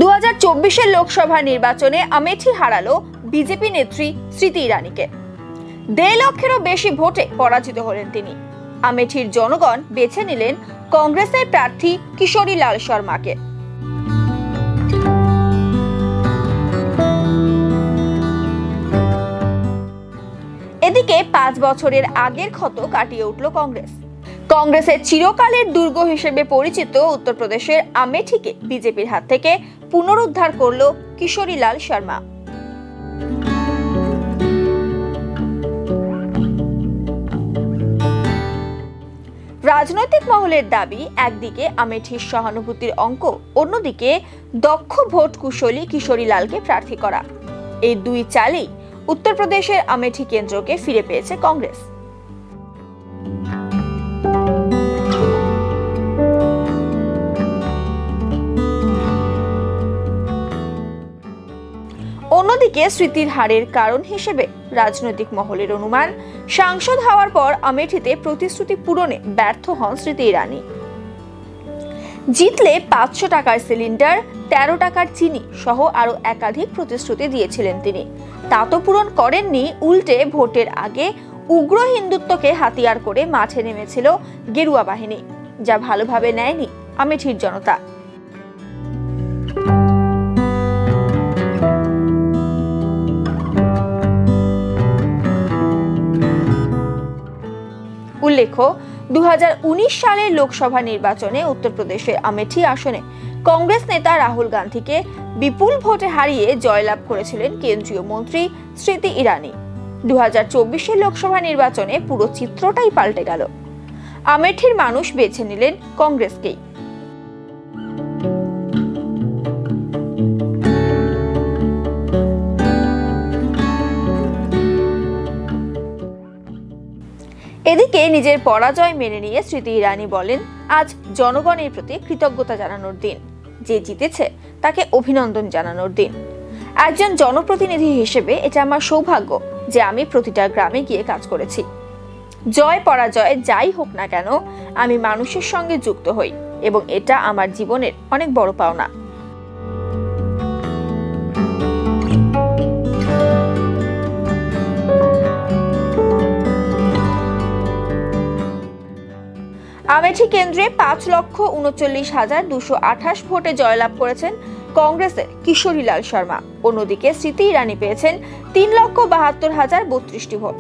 2024 লোকসভা নির্বাচনে আমেঠি হারালো বিজেপি নেত্রী স্মৃতি ইরানিকে। 1.5 লক্ষেরও বেশি ভোটে পরাজিত হলেন তিনি। আমেঠির জনগণ বেছে নিলেন কংগ্রেসের প্রার্থী কিশোরী লাল শর্মাকে। এদিকে 5 বছরের আগের ক্ষত কাটিয়ে উঠল কংগ্রেস। কংগ্রেসের চিরকালের দুর্গ হিসেবে পরিচিত উত্তরপ্রদেশের আমেঠিকে বিজেপির হাত থেকে পুনরুদ্ধার করল কিশোরী লাল শর্মা। রাজনৈতিক মহলের দাবি, একদিকে আমেঠির সহানুভূতির অঙ্ক, অন্যদিকে দক্ষ ভোট কুশলী কিশোরী লালকে প্রার্থী করা। এই দুই চালেই উত্তরপ্রদেশের আমেঠি কেন্দ্রকে ফিরে পেয়েছে কংগ্রেস। অন্যদিকে স্মৃতির হারের কারণ হিসেবে রাজনৈতিক মহলের অনুমান, সাংসদ হওয়ার পর আমেঠিতে প্রতিশ্রুতি পূরণে ব্যর্থ হন স্মৃতি ইরানি। জিতলে 500 টাকার সিলিন্ডার, 13 টাকার চিনি সহ আরো একাধিক প্রতিশ্রুতি দিয়েছিলেন তিনি। তা তো পূরণ করেননি, উল্টে ভোটের আগে উগ্র হিন্দুত্বকে হাতিয়ার করে মাঠে নেমেছিল গেরুয়া বাহিনী, যা ভালোভাবে নেয়নি আমেঠির জনতা। উল্লেখ্য, 2019 সালের লোকসভা নির্বাচনে উত্তরপ্রদেশের আমেঠি আসনে কংগ্রেস নেতা রাহুল গান্ধীকে বিপুল ভোটে হারিয়ে জয়লাভ করেছিলেন কেন্দ্রীয় মন্ত্রী স্মৃতি ইরানি। 2024 লোকসভা নির্বাচনে পুরো চিত্রটাই পাল্টে গেল। আমেঠির মানুষ বেছে নিলেন কংগ্রেসকেই। এদিকে নিজের পরাজয় মেনে নিয়ে স্মৃতি ইরানি বলেন, আজ জনগণের প্রতি কৃতজ্ঞতা জানানোর দিন। যে জিতেছে তাকে অভিনন্দন জানানোর দিন। একজন জনপ্রতিনিধি হিসেবে এটা আমার সৌভাগ্য যে আমি প্রতিটা গ্রামে গিয়ে কাজ করেছি। জয় পরাজয় যাই হোক না কেন, আমি মানুষের সঙ্গে যুক্ত হই এবং এটা আমার জীবনের অনেক বড় পাওনা। আমেঠি কেন্দ্রে 5,39,228 ভোটে জয়লাভ করেছেন কংগ্রেসের কিশোরী লাল শর্মা। অন্যদিকে স্মৃতি ইরানি পেয়েছেন 3,72,032 ভোট।